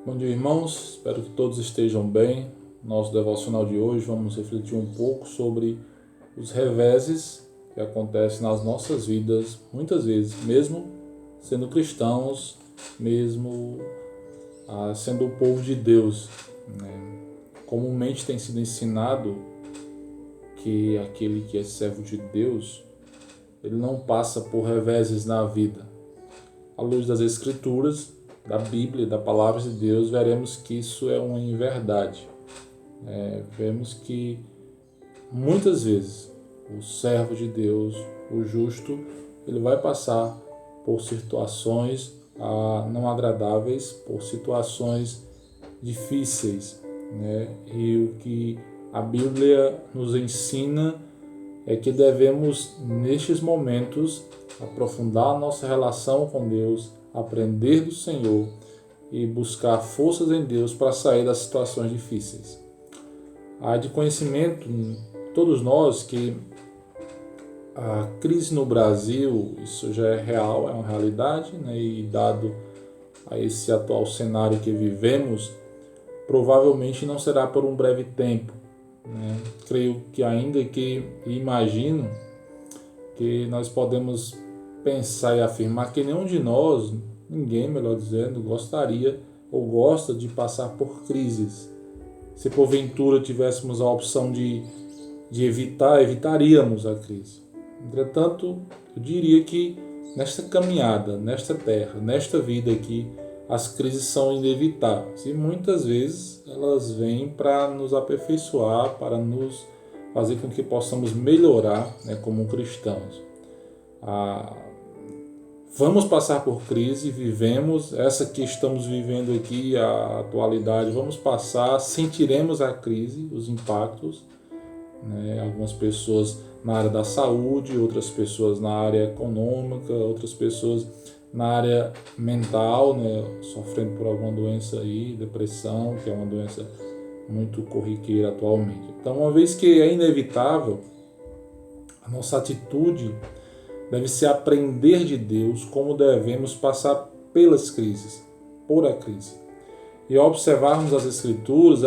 Bom dia, irmãos. Espero que todos estejam bem. Nosso devocional de hoje vamos refletir um pouco sobre os reveses que acontecem nas nossas vidas, muitas vezes, mesmo sendo cristãos, mesmo sendo o povo de Deus, né? Comumente tem sido ensinado que aquele que é servo de Deus, ele não passa por reveses na vida. À luz das Escrituras, da Bíblia, da Palavra de Deus, veremos que isso é uma inverdade. Vemos que muitas vezes o servo de Deus, o justo, ele vai passar por situações não agradáveis, por situações difíceis, né? E o que a Bíblia nos ensina é que devemos, nestes momentos, aprofundar a nossa relação com Deus, aprender do Senhor e buscar forças em Deus para sair das situações difíceis. Há de conhecimento, todos nós, que a crise no Brasil, isso já é real, é uma realidade, né? E dado a esse atual cenário que vivemos, provavelmente não será por um breve tempo, né? Creio que ainda que imagino que nós podemos pensar e afirmar que nenhum de nós, ninguém, melhor dizendo, gostaria ou gosta de passar por crises. Se porventura tivéssemos a opção de evitar, evitaríamos a crise. Entretanto, eu diria que nesta caminhada, nesta terra, nesta vida aqui, as crises são inevitáveis e muitas vezes elas vêm para nos aperfeiçoar, para nos fazer com que possamos melhorar, né, como cristãos. Vamos passar por crise, vivemos, essa que estamos vivendo aqui, a atualidade, vamos passar, sentiremos a crise, os impactos, né? Algumas pessoas na área da saúde, outras pessoas na área econômica, outras pessoas na área mental, né? Sofrendo por alguma doença aí, depressão, que é uma doença muito corriqueira atualmente. Então, uma vez que é inevitável, a nossa atitude deve ser aprender de Deus como devemos passar pelas crises, por a crise. E ao observarmos as Escrituras,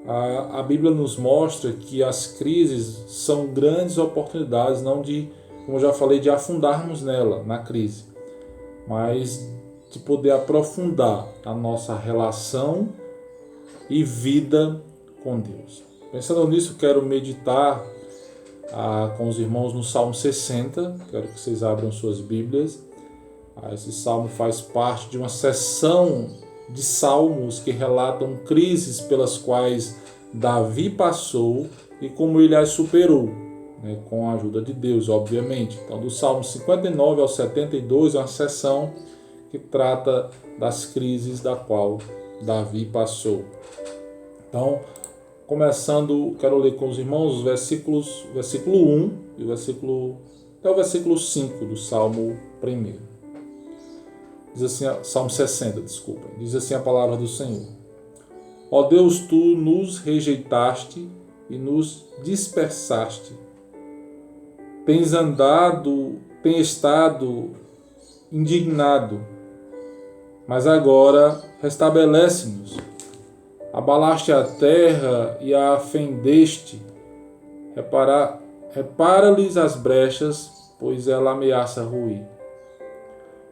a Bíblia nos mostra que as crises são grandes oportunidades, não de, como eu já falei, de afundarmos nela, na crise, mas de poder aprofundar a nossa relação e vida com Deus. Pensando nisso, quero meditar com os irmãos no Salmo 60. Quero que vocês abram suas Bíblias. Esse salmo faz parte de uma seção de salmos que relatam crises pelas quais Davi passou e como ele as superou, né, com a ajuda de Deus, obviamente. Então, do Salmo 59 ao 72 é uma seção que trata das crises da qual Davi passou. Então, começando, quero ler com os irmãos os versículo 1 e até o versículo 5 do Salmo 1. Diz assim, Salmo 60, desculpa. Diz assim a palavra do Senhor. Ó Deus, tu nos rejeitaste e nos dispersaste. Tens estado indignado, mas agora restabelece-nos. Abalaste a terra e a fendeste. Repara-lhes as brechas, pois ela ameaça ruir.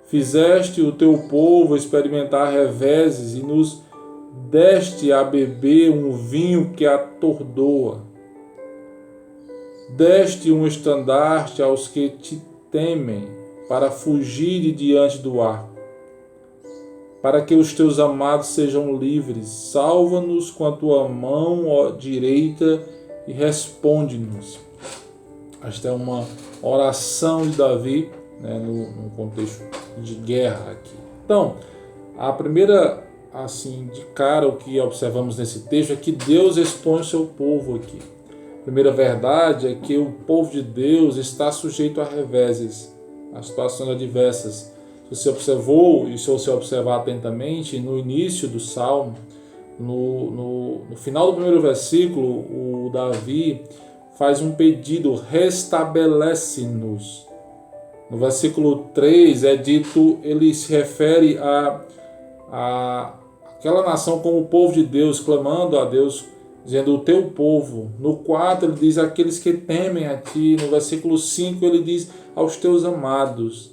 Fizeste o teu povo experimentar reveses e nos deste a beber um vinho que atordoa. Deste um estandarte aos que te temem, para fugir de diante do arco. Para que os teus amados sejam livres, salva-nos com a tua mão direita e responde-nos. Esta é uma oração de Davi, né, no contexto de guerra aqui. Então, a primeira, assim, de cara, o que observamos nesse texto é que Deus expõe o seu povo aqui. A primeira verdade é que o povo de Deus está sujeito a reveses, a situações adversas. Se você observou, e se você observar atentamente, no início do Salmo, no final do primeiro versículo, o Davi faz um pedido: restabelece-nos. No versículo 3 é dito, ele se refere aquela nação como o povo de Deus, clamando a Deus, dizendo o teu povo. No 4 ele diz aqueles que temem a ti. No versículo 5 ele diz aos teus amados.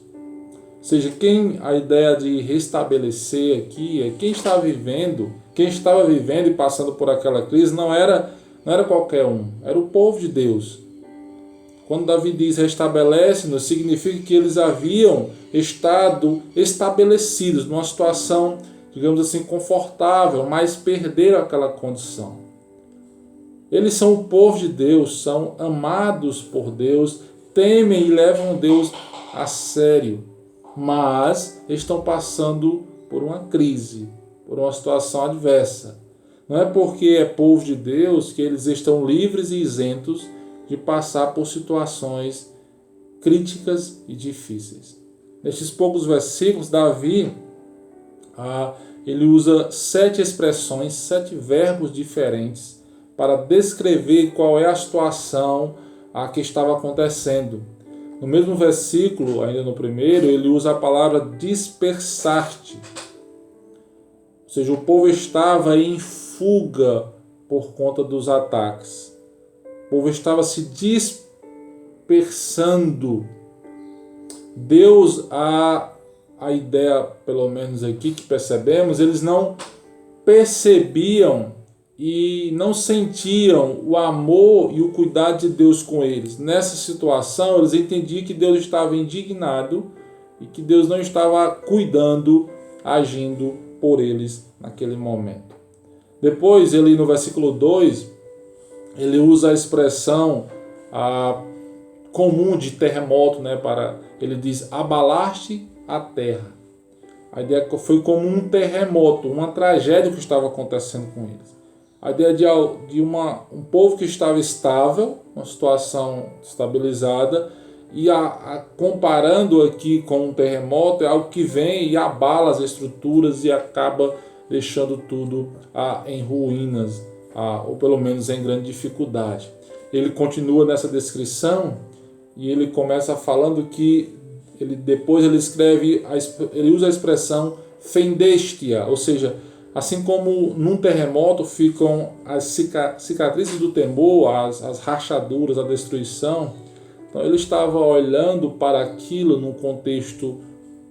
Ou seja, a ideia de restabelecer aqui é quem estava vivendo e passando por aquela crise não era qualquer um, era o povo de Deus. Quando Davi diz restabelece-nos, significa que eles haviam estado estabelecidos numa situação, digamos assim, confortável, mas perderam aquela condição. Eles são o povo de Deus, são amados por Deus, temem e levam Deus a sério, mas estão passando por uma crise, por uma situação adversa. Não é porque é povo de Deus que eles estão livres e isentos de passar por situações críticas e difíceis. Nestes poucos versículos, Davi ele usa 7 expressões, 7 verbos diferentes para descrever qual é a situação a que estava acontecendo. No mesmo versículo, ainda no primeiro, ele usa a palavra dispersar-te. Ou seja, o povo estava em fuga por conta dos ataques. O povo estava se dispersando. Deus, a ideia, pelo menos aqui que percebemos, eles não percebiam e não sentiam o amor e o cuidado de Deus com eles. Nessa situação, eles entendiam que Deus estava indignado e que Deus não estava cuidando, agindo por eles naquele momento. Depois, ele no versículo 2, ele usa a expressão comum de terremoto, ele diz, abalaste a terra. A ideia que foi como um terremoto, uma tragédia que estava acontecendo com eles. A ideia de um povo que estava estável, uma situação estabilizada, e comparando aqui com um terremoto, é algo que vem e abala as estruturas e acaba deixando tudo em ruínas, ou pelo menos em grande dificuldade. Ele continua nessa descrição e ele começa falando que depois ele escreve, ele usa a expressão fendeste-a, ou seja, assim como num terremoto ficam as cicatrizes do temor, as rachaduras, a destruição. Então ele estava olhando para aquilo num contexto,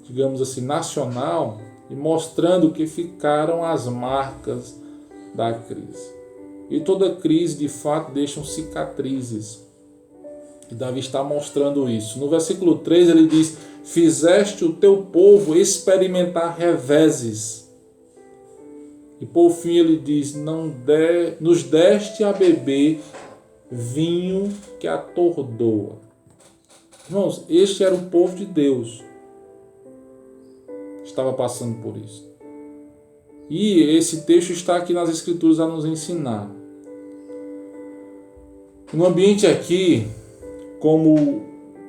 digamos assim, nacional e mostrando que ficaram as marcas da crise. E toda crise, de fato, deixa cicatrizes. E Davi está mostrando isso. No versículo 3 ele diz, fizeste o teu povo experimentar reveses. E por fim ele diz, nos deste a beber vinho que atordoa. Irmãos, este era o povo de Deus. Estava passando por isso. E esse texto está aqui nas Escrituras a nos ensinar. No ambiente aqui,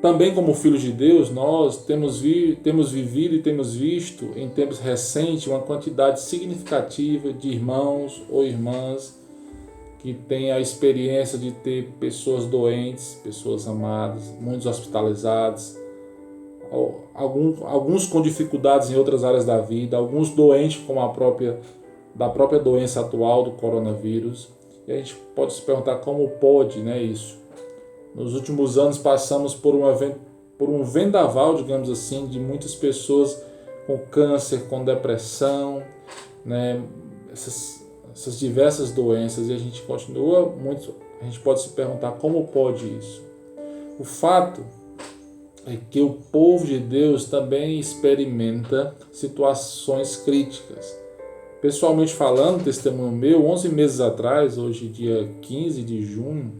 também como filhos de Deus, nós temos vivido e temos visto em tempos recentes uma quantidade significativa de irmãos ou irmãs que têm a experiência de ter pessoas doentes, pessoas amadas, muitos hospitalizados, alguns com dificuldades em outras áreas da vida, alguns doentes com da própria doença atual do coronavírus. E a gente pode se perguntar como pode, isso. Nos últimos anos passamos por um vendaval, digamos assim, de muitas pessoas com câncer, com depressão, essas diversas doenças, e a gente pode se perguntar como pode isso. O fato é que o povo de Deus também experimenta situações críticas. Pessoalmente falando, testemunho meu, 11 meses atrás, hoje dia 15 de junho,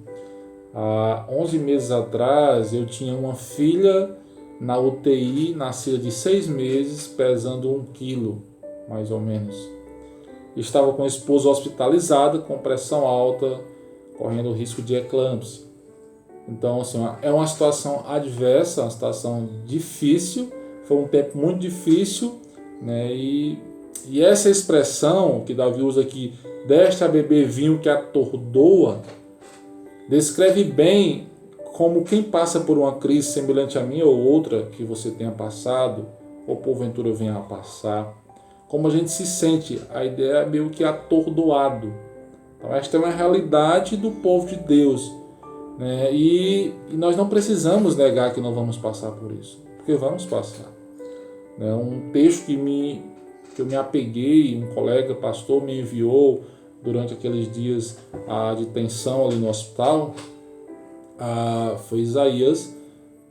há 11 meses atrás eu tinha uma filha na UTI, nascida de 6 meses, pesando 1 quilo, mais ou menos. Estava com a esposa hospitalizada, com pressão alta, correndo risco de eclâmpsia. Então, assim, é uma situação adversa, uma situação difícil, foi um tempo muito difícil, e essa expressão que Davi usa aqui, deste a beber vinho que atordoa, descreve bem como quem passa por uma crise semelhante a minha ou outra que você tenha passado, ou porventura venha a passar, como a gente se sente. A ideia é meio que atordoado. Então, esta é uma realidade do povo de Deus, né? E nós não precisamos negar que não vamos passar por isso, porque vamos passar. Né? Um texto que eu me apeguei, um colega pastor me enviou durante aqueles dias de tensão ali no hospital, foi Isaías,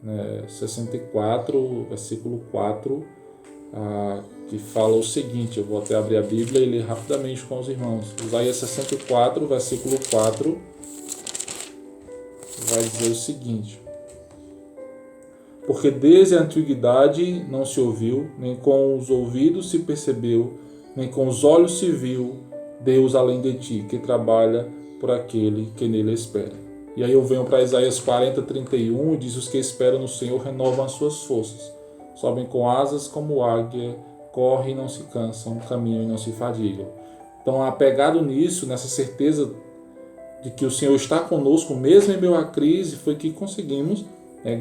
né, 64, versículo 4, que fala o seguinte. Eu vou até abrir a Bíblia e ler rapidamente com os irmãos. Isaías 64, versículo 4, vai dizer o seguinte: porque desde a antiguidade não se ouviu, nem com os ouvidos se percebeu, nem com os olhos se viu Deus além de ti, que trabalha por aquele que nele espera. E aí eu venho para Isaías 40, 31, e diz: os que esperam no Senhor renovam as suas forças, sobem com asas como águia, correm e não se cansam, caminham e não se fadigam. Então, apegado nisso, nessa certeza de que o Senhor está conosco, mesmo em meio à crise, foi que conseguimos,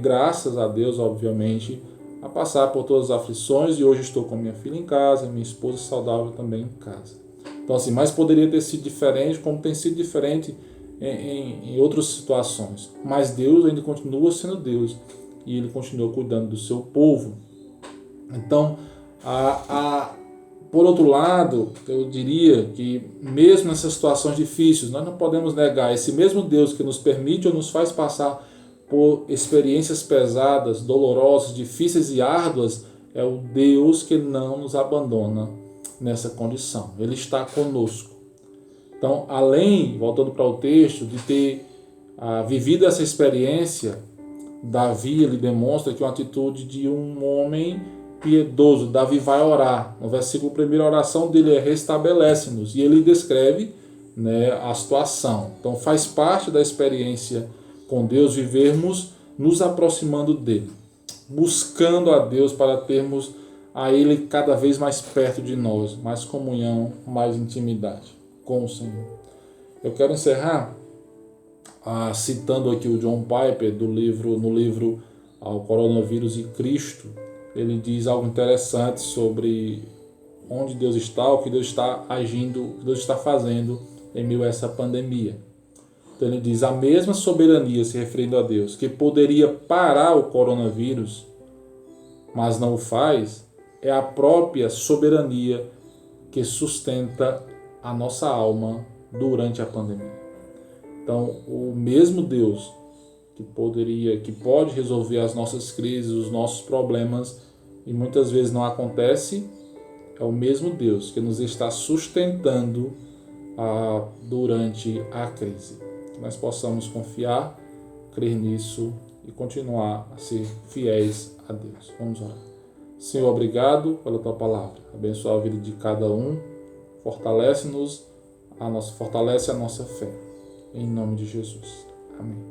graças a Deus, obviamente, a passar por todas as aflições, e hoje estou com minha filha em casa, minha esposa saudável também em casa. Então, assim, mas poderia ter sido diferente, como tem sido diferente em outras situações. Mas Deus ainda continua sendo Deus, e Ele continua cuidando do seu povo. Então, por outro lado, eu diria que mesmo nessas situações difíceis, nós não podemos negar esse mesmo Deus que nos permite ou nos faz passar por experiências pesadas, dolorosas, difíceis e árduas, é o Deus que não nos abandona nessa condição. Ele está conosco. Então, além, voltando para o texto, de ter vivido essa experiência, Davi ele demonstra que é uma atitude de um homem piedoso. Davi vai orar. No versículo 1, a oração dele é: restabelece-nos. E ele descreve, a situação. Então, faz parte da experiência com Deus vivermos nos aproximando dele, buscando a Deus para termos a Ele cada vez mais perto de nós, mais comunhão, mais intimidade com o Senhor. Eu quero encerrar citando aqui o John Piper no livro O Coronavírus e Cristo. Ele diz algo interessante sobre onde Deus está, o que Deus está agindo, o que Deus está fazendo em meio a essa pandemia. Então ele diz: a mesma soberania, se referindo a Deus, que poderia parar o coronavírus, mas não o faz, é a própria soberania que sustenta a nossa alma durante a pandemia. Então, o mesmo Deus que pode resolver as nossas crises, os nossos problemas, e muitas vezes não acontece, é o mesmo Deus que nos está sustentando durante a crise. Que nós possamos confiar, crer nisso e continuar a ser fiéis a Deus. Vamos orar. Senhor, obrigado pela Tua palavra. Abençoa a vida de cada um. Fortalece a nossa fé. Em nome de Jesus. Amém.